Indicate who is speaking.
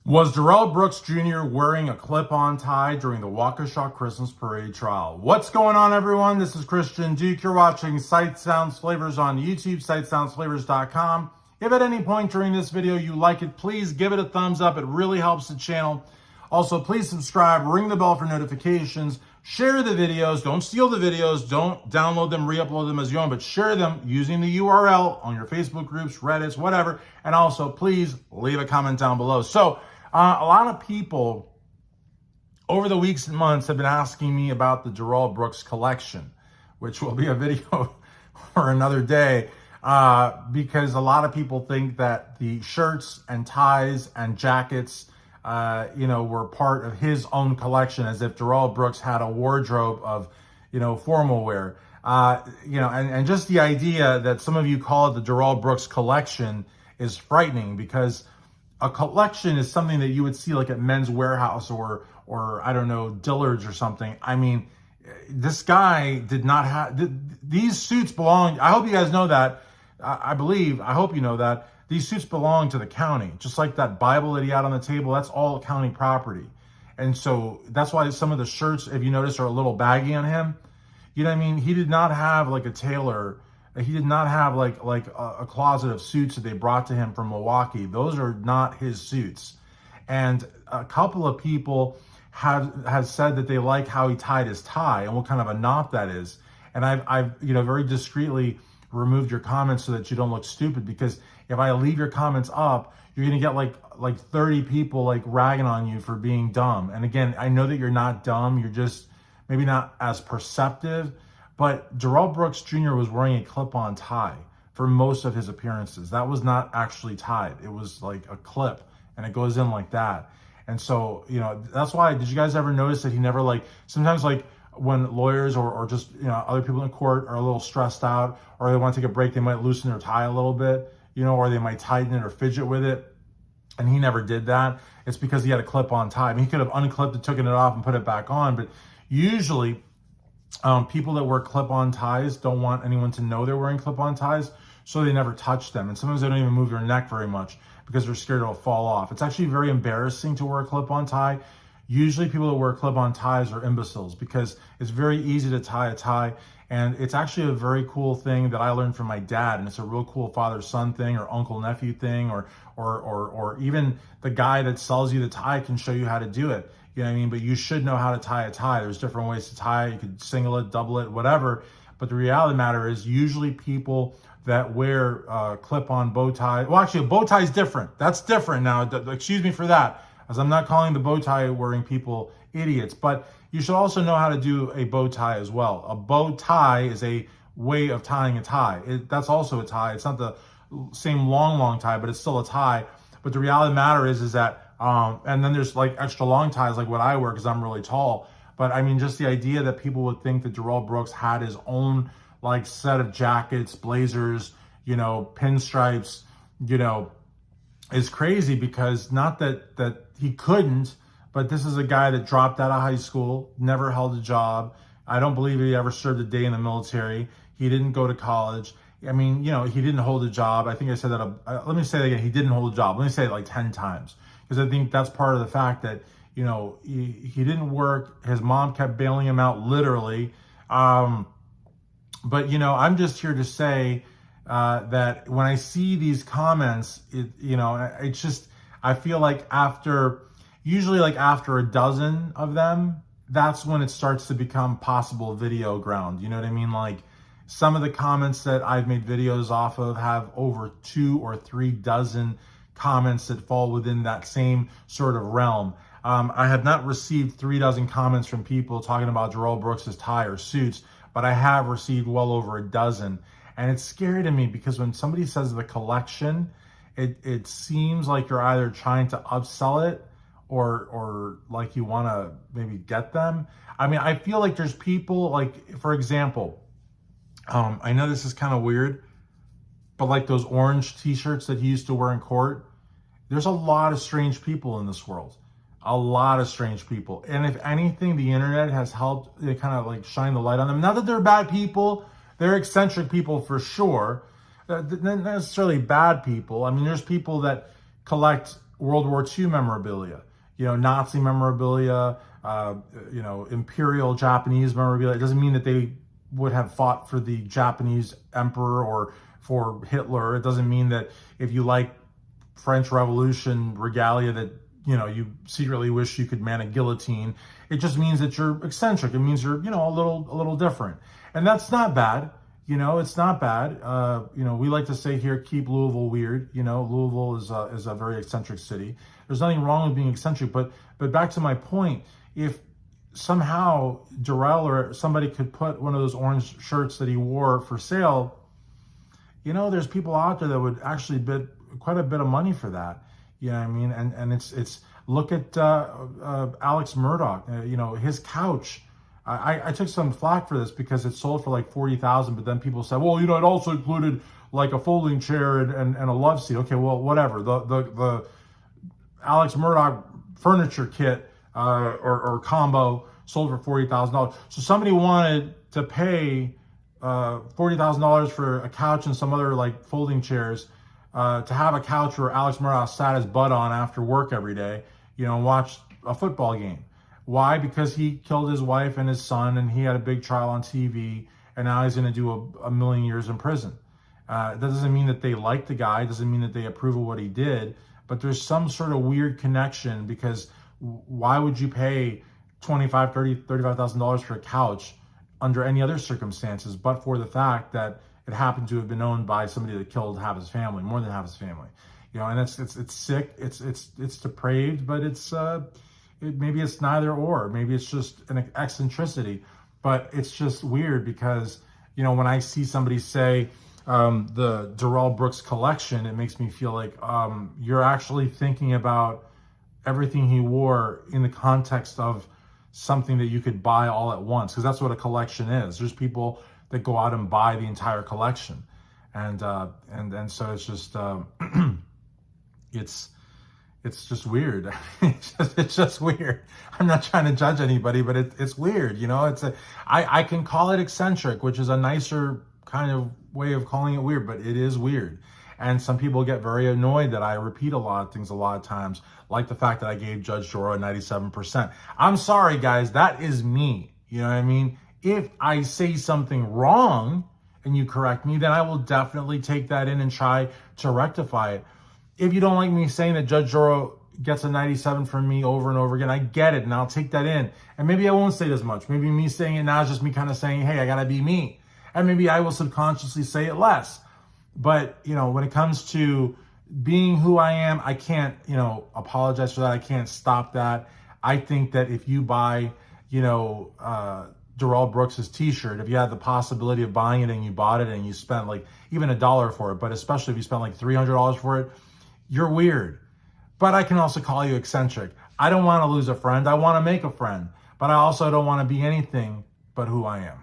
Speaker 1: Was Darrell Brooks Jr. wearing a clip-on tie during the Waukesha Christmas Parade trial? What's going on, everyone? This is Christian Duke. You're watching Sight Sounds Flavors on YouTube, sightsoundsflavors.com. If at any point during this video you like it, please give it a thumbs up. It really helps the channel. Also, please subscribe, ring the bell for notifications, share the videos. Don't steal the videos. Don't download them, re-upload them as your own, but share them using the URL on your Facebook groups, Reddits, whatever. And also, please leave a comment down below. So, a lot of people over the weeks and months have been asking me about the Darrell Brooks collection, which will be a video for another day, because a lot of people think that the shirts and ties and jackets, were part of his own collection, as if Darrell Brooks had a wardrobe of, formal wear. And just the idea that some of you call it the Darrell Brooks collection is frightening, because a collection is something that you would see like at Men's Warehouse or I don't know, Dillard's or something. I mean, this guy did not have, these suits belong, I hope you guys know that, I hope you know that, these suits belong to the county. Just like that Bible that he had on the table, that's all county property. And so that's why some of the shirts, if you notice, are a little baggy on him. You know what I mean? He did not have like a tailor. He did not have like a closet of suits that they brought to him from Milwaukee. Those are not his suits. And a couple of people have said that they like how he tied his tie and what kind of a knot that is. And I've very discreetly removed your comments so that you don't look stupid, because if I leave your comments up, you're gonna get like 30 people like ragging on you for being dumb. And again, I know that you're not dumb. You're just maybe not as perceptive. But Darrell Brooks Jr. was wearing a clip-on tie for most of his appearances. That was not actually tied. It was like a clip, and it goes in like that. And so, that's why, did you guys ever notice that he never sometimes when lawyers or just, other people in court are a little stressed out or they want to take a break, they might loosen their tie a little bit, or they might tighten it or fidget with it. And he never did that. It's because he had a clip-on tie. I mean, he could have unclipped it, taken it off, and put it back on, but usually, people that wear clip-on ties don't want anyone to know they're wearing clip-on ties, so they never touch them. And sometimes they don't even move their neck very much because they're scared it'll fall off. It's actually very embarrassing to wear a clip-on tie. Usually people that wear clip-on ties are imbeciles, because it's very easy to tie a tie. And it's actually a very cool thing that I learned from my dad. And it's a real cool father-son thing or uncle-nephew thing, or even the guy that sells you the tie can show you how to do it. You know what I mean? But you should know how to tie a tie. There's different ways to tie it. You could single it, double it, whatever. But the reality of the matter is, usually people that wear clip-on bow tie, well, actually, a bow tie is different. That's different now. Excuse me for that, as I'm not calling the bow tie wearing people idiots. But you should also know how to do a bow tie as well. A bow tie is a way of tying a tie. That's also a tie. It's not the same long tie, but it's still a tie. But the reality of the matter is that, and then there's like extra long ties like what I wear because I'm really tall. But I mean, just the idea that people would think that Darrell Brooks had his own like set of jackets, blazers, pinstripes, is crazy, because not that he couldn't, but this is a guy that dropped out of high school, never held a job. I don't believe he ever served a day in the military. He didn't go to college. I mean, he didn't hold a job. I think I said that. Let me say that again. He didn't hold a job. Let me say it like 10 times. Because I think that's part of the fact that, he didn't work. His mom kept bailing him out, literally. But, I'm just here to say that when I see these comments, it's just, I feel like usually after a dozen of them, that's when it starts to become possible video ground. You know what I mean? Like, some of the comments that I've made videos off of have over 2 or 3 dozen comments that fall within that same sort of realm. I have not received 3 dozen comments from people talking about Darrell Brooks's tie or suits, but I have received well over a dozen. And it's scary to me, because when somebody says the collection, it seems like you're either trying to upsell it or like you want to maybe get them. I mean, I feel like there's people, like, for example, I know this is kind of weird, but like those orange t-shirts that he used to wear in court, there's a lot of strange people in this world. A lot of strange people. And if anything, the internet has helped kind of like shine the light on them. Not that they're bad people. They're eccentric people for sure. Not necessarily bad people. I mean, there's people that collect World War II memorabilia, Nazi memorabilia, Imperial Japanese memorabilia. It doesn't mean that they would have fought for the Japanese emperor or for Hitler. It doesn't mean that if you like French Revolution regalia that, you secretly wish you could man a guillotine. It just means that you're eccentric. It means you're, a little different. And that's not bad. It's not bad. We like to say here, keep Louisville weird. Louisville is a very eccentric city. There's nothing wrong with being eccentric, but back to my point, if somehow Darrell or somebody could put one of those orange shirts that he wore for sale, there's people out there that would actually bid quite a bit of money for that. You know what I mean? And it's look at Alex Murdaugh, his couch. I took some flack for this because it sold for like $40,000, but then people said, well, it also included like a folding chair and a love seat. Okay, well, whatever. The Alex Murdaugh furniture kit or combo sold for $40,000. So somebody wanted to pay $40,000 for a couch and some other like folding chairs to have a couch where Alex Murdaugh sat his butt on after work every day, and watched a football game. Why? Because he killed his wife and his son, and he had a big trial on TV, and now he's going to do a million years in prison. That doesn't mean that they like the guy. It doesn't mean that they approve of what he did, but there's some sort of weird connection, because why would you pay $25,000, $35,000 for a couch under any other circumstances, but for the fact that it happened to have been owned by somebody that killed half his family, more than half his family, and it's sick, it's depraved, but maybe it's neither or, maybe it's just an eccentricity, but it's just weird because, when I see somebody say the Darrell Brooks collection, it makes me feel like you're actually thinking about everything he wore in the context of something that you could buy all at once, because that's what a collection is. There's people that go out and buy the entire collection, and so it's just it's just weird. It's just weird. I'm not trying to judge anybody, but it's weird. I can call it eccentric, which is a nicer kind of way of calling it weird, but it is weird. And some people get very annoyed that I repeat a lot of things a lot of times, like the fact that I gave Judge Darrell a 97%. I'm sorry, guys, that is me. You know what I mean? If I say something wrong and you correct me, then I will definitely take that in and try to rectify it. If you don't like me saying that Judge Darrell gets a 97 from me over and over again, I get it, and I'll take that in. And maybe I won't say it as much. Maybe me saying it now is just me kind of saying, hey, I got to be me. And maybe I will subconsciously say it less. But, when it comes to being who I am, I can't, apologize for that. I can't stop that. I think that if you buy, Darrell Brooks's t-shirt, if you had the possibility of buying it and you bought it and you spent like even $1 for it, but especially if you spent like $300 for it, you're weird. But I can also call you eccentric. I don't want to lose a friend. I want to make a friend, but I also don't want to be anything but who I am.